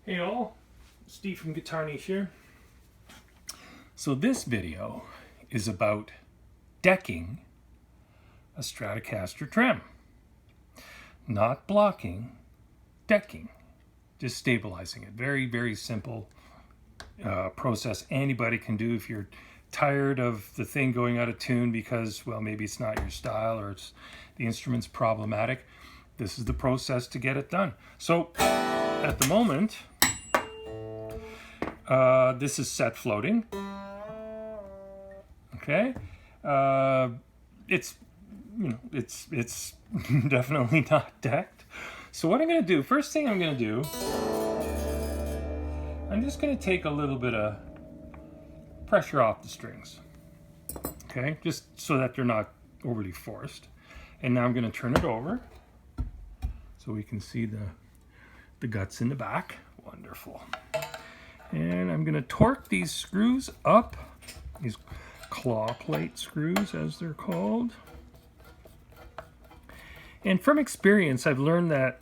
Hey all, Steve from GuitarNiche here. So this video is about decking a Stratocaster trem. Not blocking, decking. Just stabilizing it. Very, very simple process anybody can do if you're tired of the thing going out of tune because, well, maybe it's not your style or the instrument's problematic. This is the process to get it done. So at the moment, this is set floating. Okay, it's definitely not decked. So what I'm going to do, first thing I'm going to do, I'm just going to take a little bit of pressure off the strings. Okay, just so that they're not overly forced. And now I'm going to turn it over so we can see the guts in the back. Wonderful. And I'm going to torque these screws up, these claw plate screws as they're called. And from experience, I've learned that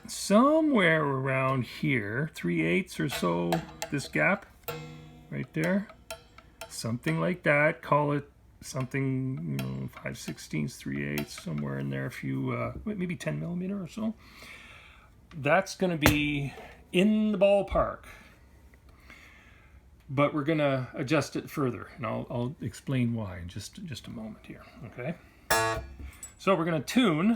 somewhere around here, 3/8 or so, this gap right there, something like that, call it something, 5/16, 3/8, somewhere in there, a few, maybe 10 millimeter or so. That's going to be in the ballpark. But we're going to adjust it further, and I'll explain why in just a moment here, okay? So we're going to tune.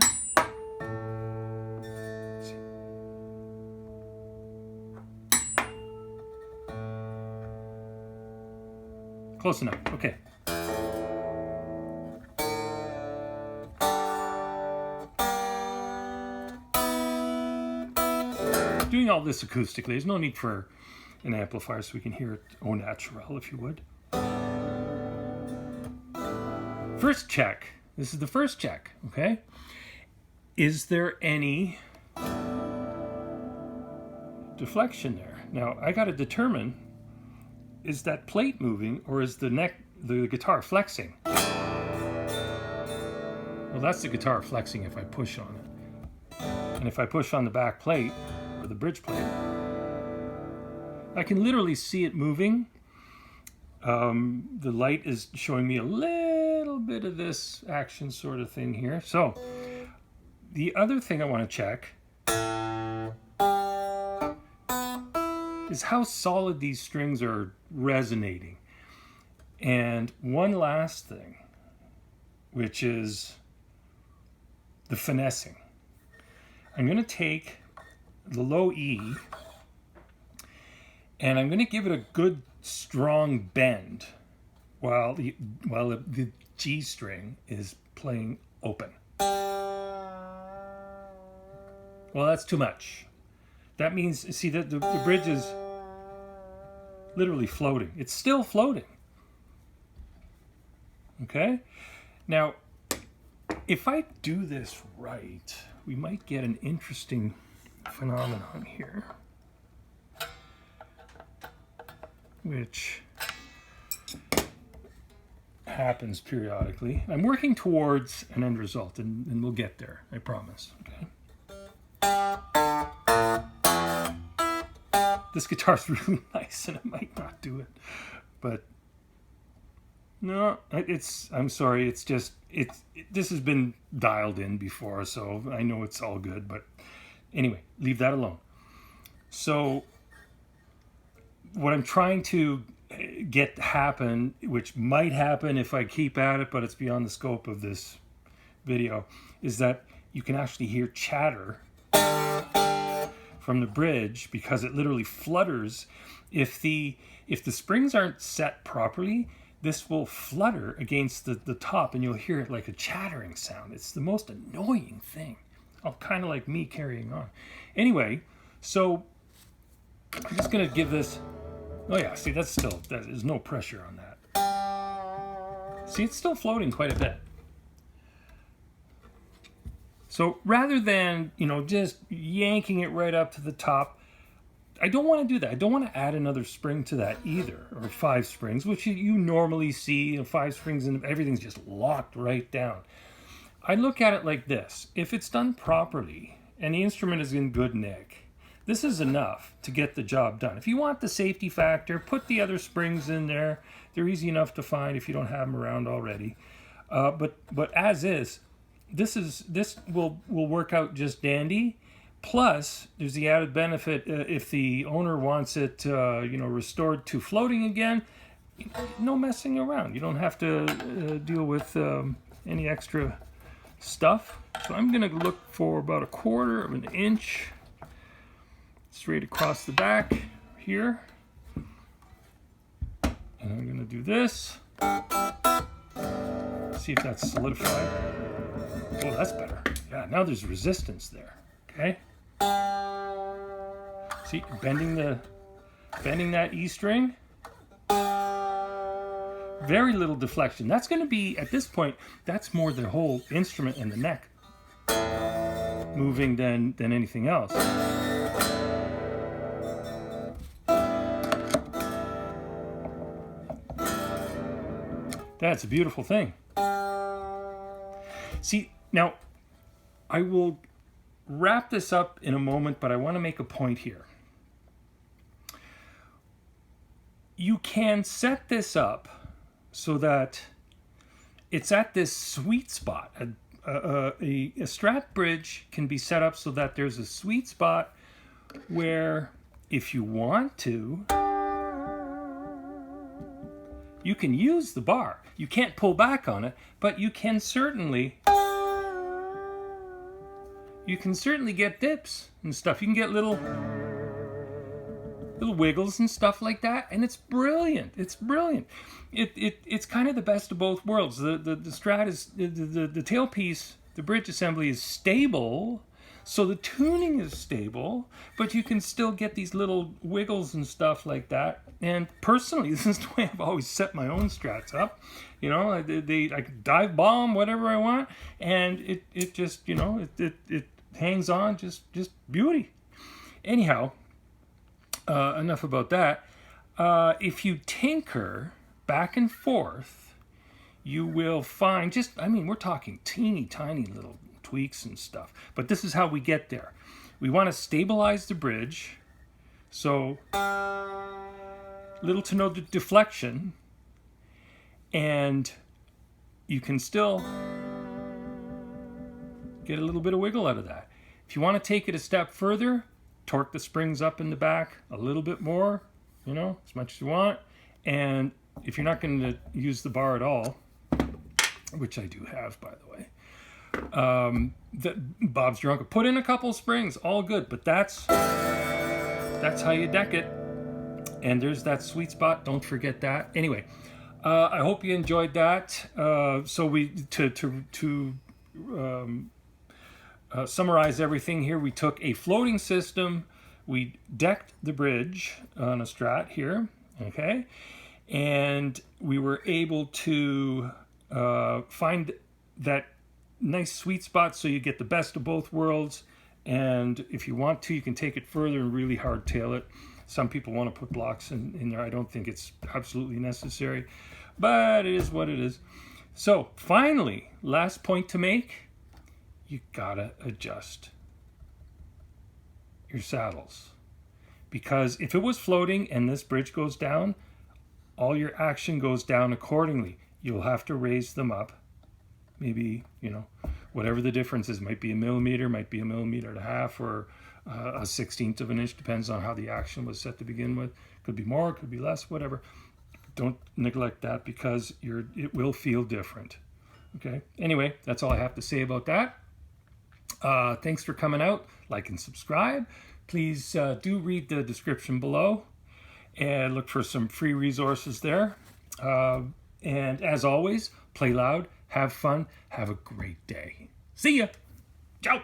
Close enough, okay. Doing all this acoustically, there's no need for an amplifier so we can hear it au naturel, if you would. First check. This is the first check, okay? Is there any deflection there? Now, I got to determine, is that plate moving or is the guitar flexing? Well, that's the guitar flexing if I push on it. And if I push on the back plate, or the bridge plate, I can literally see it moving. The light is showing me a little bit of this action sort of thing here. So the other thing I want to check is how solid these strings are resonating. And one last thing, which is the finessing. I'm going to take the low E and I'm going to give it a good strong bend while the G string is playing open. Well, that's too much. That means, see, that the bridge is literally floating. It's still floating. Okay? Now, if I do this right, we might get an interesting phenomenon here, which happens periodically. I'm working towards an end result, and we'll get there, I promise. Okay. This guitar's really nice, and it might not do it, but no, I'm sorry, it's just, this has been dialed in before, so I know it's all good, but anyway, leave that alone. So what I'm trying to get to happen, which might happen if I keep at it, but it's beyond the scope of this video, is that you can actually hear chatter from the bridge because it literally flutters. If the springs aren't set properly, this will flutter against the top and you'll hear it like a chattering sound. It's the most annoying thing. Kind of like me carrying on. Anyway, so I'm just going to give this, oh yeah, see, there's no pressure on that. See, it's still floating quite a bit. So rather than, just yanking it right up to the top, I don't want to do that. I don't want to add another spring to that either, or 5 springs, which you normally see, 5 springs and everything's just locked right down. I look at it like this. If it's done properly and the instrument is in good nick, This is enough to get the job done. If you want the safety factor, put the other springs in there. They're easy enough to find if you don't have them around already. But as is, this will work out just dandy. Plus, there's the added benefit if the owner wants it, restored to floating again. No messing around. You don't have to deal with any extra stuff. So I'm going to look for about 1/4 of an inch straight across the back here. And I'm going to do this. See if that's solidified. Oh, that's better. Yeah, now there's resistance there. Okay. See, bending that E string. Very little deflection. That's going to be, at this point, that's more the whole instrument and the neck moving than anything else. That's a beautiful thing. See, now, I will wrap this up in a moment, but I want to make a point here. You can set this up so that it's at this sweet spot. A Strat bridge can be set up so that there's a sweet spot where, if you want to, you can use the bar. You can't pull back on it, but you can certainly get dips and stuff. You can get little wiggles and stuff like that, and it's brilliant. It's brilliant. It's kind of the best of both worlds. The Strat is the tailpiece, the bridge assembly is stable, so the tuning is stable, but you can still get these little wiggles and stuff like that. And personally, this is the way I've always set my own Strats up. You know, I can dive bomb whatever I want, and it just, it hangs on, just beauty. Anyhow, enough about that. If you tinker back and forth, you will find we're talking teeny tiny little tweaks and stuff, but this is how we get there. We want to stabilize the bridge, so little to no deflection, and you can still get a little bit of wiggle out of that. If you want to take it a step further, torque the springs up in the back a little bit more, as much as you want. And if you're not going to use the bar at all, which I do have, by the way, Bob's drunk. Put in a couple springs, all good. But that's how you deck it. And there's that sweet spot. Don't forget that. Anyway, I hope you enjoyed that. So we to summarize everything here, we took a floating system, we decked the bridge on a Strat here, okay, and we were able to find that nice sweet spot so you get the best of both worlds. And if you want to, you can take it further and really hardtail it. Some people want to put blocks in there. I don't think it's absolutely necessary, but it is what it is. So finally, last point to make, you gotta adjust your saddles, because if it was floating and this bridge goes down, all your action goes down accordingly. You'll have to raise them up. Maybe, whatever the difference is, might be 1 millimeter, might be 1.5 millimeters, or a 1/16 of an inch, depends on how the action was set to begin with. Could be more, could be less, whatever. Don't neglect that, because it will feel different. Okay. Anyway, that's all I have to say about that. Thanks for coming out. Like and subscribe. Please do read the description below and look for some free resources there. And as always, play loud, have fun, have a great day. See ya. Ciao.